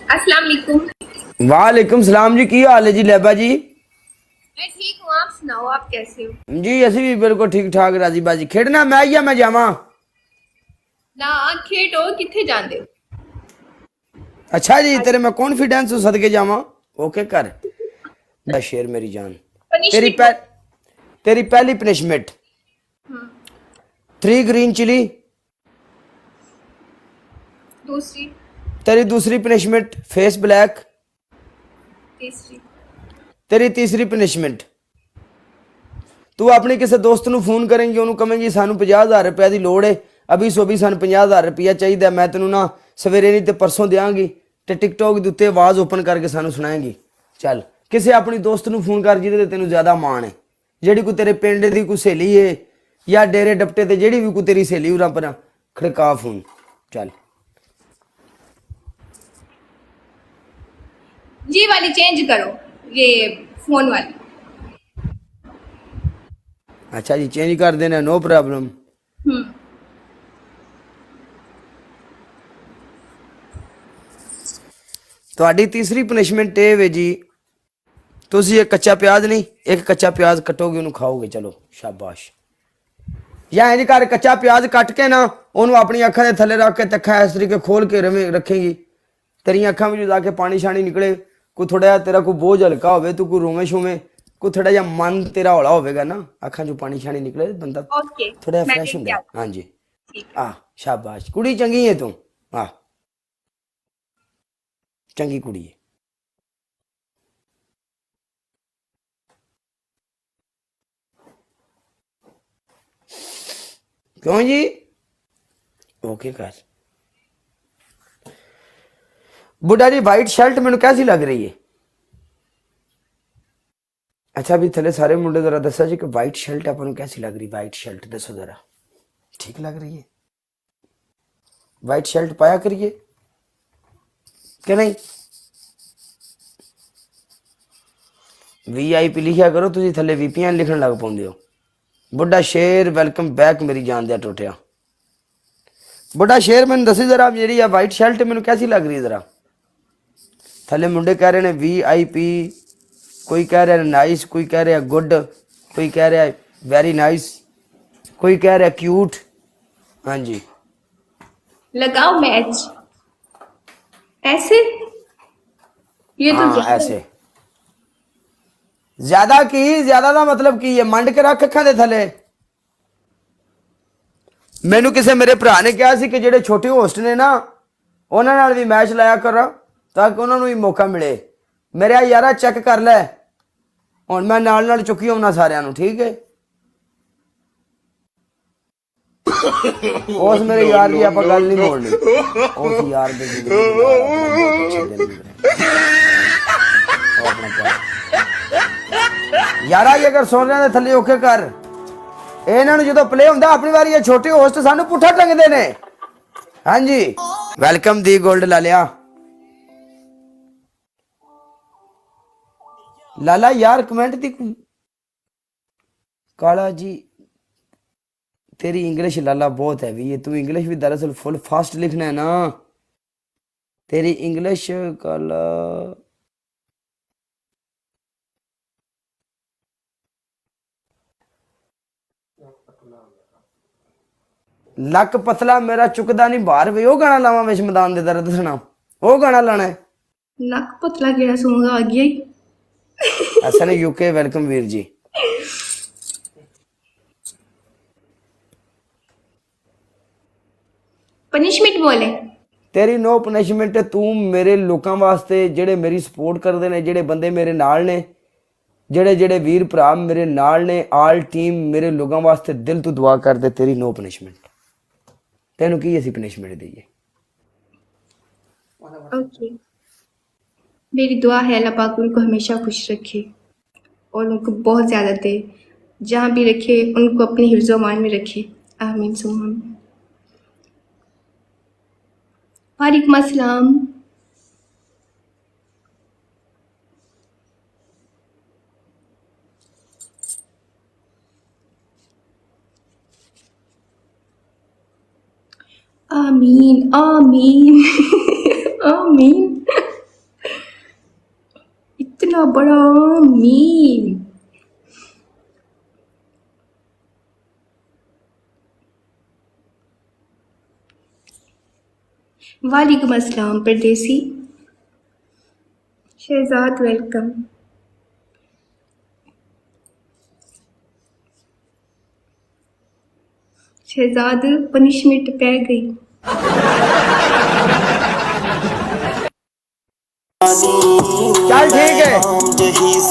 अस्सलाम वालेकुम। वालेकुम सलाम जी। की हाल है जी लैबा जी? मैं ठीक हूँ, आप सुनाओ, आप कैसे हो? जी असि भी बिल्कुल ठीक ठाक राजी बाजी। खेडना मैं या मैं जावा? ना खेडो, किथे जांदे हो? अच्छा जी तेरे मैं कॉन्फिडेंस सदके जावा। ओके कर बड़ा शेर मेरी जान। तेरी पनिशमेंट पह, बोल। तेरी पहली पनिशमेंट हम्म। 3 ग्रीन चिली। दूसरी। तेरी दूसरी पनिशमेंट फेस ब्लैक। तीसरी। तेरी तीसरी पनिशमेंट तू अपने किसी दोस्त ਨੂੰ ਫੋਨ ਕਰੇਂਗੀ ਉਹਨੂੰ ਕਹੇਂਗੀ ਸਾਨੂੰ 50000 ਰੁਪਏ ਦੀ ਲੋੜ ਹੈ ਅਭੀ ਸੋ ਵੀ ਸਾਨੂੰ 50000 ਰੁਪਏ ਚਾਹੀਦਾ ਮੈਂ ਤੈਨੂੰ ਨਾ ਸਵੇਰੇ ਨਹੀਂ ਤੇ ਪਰਸੋਂ ਦੇਵਾਂਗੀ ਤੇ ਟਿਕਟੌਕ ਦੇ ਉੱਤੇ ਆਵਾਜ਼ ਓਪਨ ਕਰਕੇ ਸਾਨੂੰ ਸੁਣਾਏਂਗੀ। ਚੱਲ ਕਿਸੇ ਆਪਣੀ ਦੋਸਤ ਨੂੰ ਫੋਨ ਕਰ ਜਿਹਦੇ ਤੇ ਤੈਨੂੰ ਜ਼ਿਆਦਾ ਮਾਣ ਹੈ, ਜਿਹੜੀ ਕੋਈ ਤੇਰੇ ਪਿੰਡ ਦੀ ਕੋਈ ਸਹੇਲੀ ਹੈ ਜਾਂ ਡੇਰੇ ਡੱਪਟੇ ਤੇ ਜਿਹੜੀ ਵੀ ਕੋਈ ਤੇਰੀ ਸਹੇਲੀ ਉਰਾਂ ਪਰਾਂ ਖੜਕਾ ਫੋਨ। ਚੱਲ ये वाली चेंज करो, ये फोन वाली। ਅੱਛਾ ਜੀ ਚੇਂਜ ਕਰ ਦੇਣਾ, ਨੋ ਪ੍ਰੋਬਲਮ। हम्म। ਤੁਹਾਡੀ ਤੀਸਰੀ ਪਨਿਸ਼ਮੈਂਟ ਇਹ ਵੇ ਜੀ, ਤੁਸੀਂ ਇੱਕ ਕੱਚਾ ਪਿਆਜ਼ ਨਹੀਂ ਇੱਕ ਕੱਚਾ ਪਿਆਜ਼ ਕੱਟੋਗੇ ਉਹਨੂੰ ਖਾਓਗੇ। ਚਲੋ ਸ਼ਾਬਾਸ਼। ਜਾਂ ਇੰਜ ਕਰ ਕੱਚਾ ਪਿਆਜ਼ ਕੱਟ ਕੇ ਨਾ ਉਹਨੂੰ ਆਪਣੀ ਅੱਖਾਂ ਦੇ ਥੱਲੇ ਰੱਖ ਕੇ ਤੇ ਅੱਖਾਂ ਇਸ ਤਰੀਕੇ ਖੋਲ ਕੇ ਰਵੇਂ ਰੱਖੇਗੀ। ਤੇਰੀਆਂ ਅੱਖਾਂ ਵਿੱਚ ਜਾ ਕੇ ਪਾਣੀ ਛਾਣੀ ਨਿਕਲੇ, ਕੋਈ ਥੋੜਾ ਜਿਹਾ ਤੇਰਾ ਕੋਈ ਬੋਝ ਹਲਕਾ ਹੋਵੇ, ਤੂੰ ਕੋਈ ਰੋਵੇਂ ਸ਼ੋਵੇਂ, ਕੋਈ ਥੋੜਾ ਜਿਹਾ ਮਨ ਤੇਰਾ ਹੌਲਾ ਹੋਵੇਗਾ ਨਾ, ਅੱਖਾਂ 'ਚੋਂ ਪਾਣੀ ਛਾਣੀ ਨਿਕਲੇ ਬੰਦਾ ओके, ਥੋੜਾ ਜਿਹਾ मैं ਫਰੈਸ਼ ਹੁੰਦਾ लेके ਹੈ। आती ਹਾਂਜੀ हूँ। ठीक है। ਆ ਸ਼ਾਬਾਸ਼ ਕੁੜੀ ਚੰਗੀ ਹੈ ਤੂੰ। ਆ ਚੰਗੀ ਕੁੜੀ ਹੈ। क्यों जी? ओके कर। बुढ़ा जी वाइट शर्ट मैंने कैसी लग रही है? अच्छा भी थले सारे मुंडे जरा दसा जी कि वाइट शर्ट अपन कैसी लग रही? वाइट शर्ट दसो जरा। ठीक लग रही है? वाइट शर्ट पाया करिए कि नहीं? VIP लिखा करो, तुम थले VPN लिखन लग पाते हो। बुढ़ा शेर वेलकम बैक मेरी जान दिया टोटिया। बुढ़ा शेर मैंने दसी जरा जी वाइट शर्ट मैंने कैसी लग रही है जरा? थले मुंडे कह रहे हैं VIP, कोई कह रहा है नाइस, कोई कह रहा है गुड, कोई कह रहा है वेरी नाइस, कोई कह रहा है क्यूट। हाँ जी लगाओ मैच ऐसे। ये तो हाँ ज्यादा ऐसे ज्यादा की ज्यादा का मतलब की है मंड के रख अखा दे थले। मैनू किसी मेरे भरा ने कहा कि जेडे छोटे होस्ट ने ना उन्होंने भी मैच लाया करो ताकि उन्होंने भी मौका मिले। मेरे यारा चेक कर ले हूँ मैं नाल चुकी आना सारिਆਂ ठीक है। उस मेरे यार की आप गल नहीं मोड़नी, उस यार दे यारा ये अगर सुन रहे थले ओके कर। इन्होंने जो प्ले होंगे अपनी बारी छोटे होस्ट सानू पुठा टंगते ने। हाँ जी वेलकम दी गोल्ड ला लिया। लाला यार कमेंट दी काला जी तेरी इंग्लिश लाला बहुत है भी, तू इंग्लिश भी दरअसल फुल फास्ट लिखना है ना। तेरी इंग्लिश काला लक पतला मेरा चुकदा नहीं बाहर वे। गाना लावा विश मैदान दे दर्द सुना, वो गाना लाना है। नक पतला केड़ा सॉन्ग आ गया ही। ऐसा नहीं UK welcome Veer ji. Punishment बोले। तेरी नो पनिशमेंट तू मेरे लोगों वास्ते जेड़े मेरी सपोर्ट करते हैं, जेड़े बंदे मेरे नाल ने, जेड़े जेड़े वीर भरा मेरे नाल ने, आल टीम मेरे लोगों वास्ते दिल तो दुआ कर दे। तेरी नो पनिशमेंट तेनू की असी पनिशमेंट दईए? ओके, मेरी दुआ है अल्लाह पाक उनको हमेशा खुश रखे और उनको बहुत ज़्यादा दे, जहाँ भी रखे उनको अपने हिफ्ज़ मान में रखे। आमीन सुम्मा आमीन। वालेकुम अस्सलाम। आमीन आमीन आमीन। बच्चा बड़ा मीन। वालेकुम अस्सलाम परदेसी। शहजाद वेलकम। शहजाद पनिशमेंट पै गई। चल ठीक है।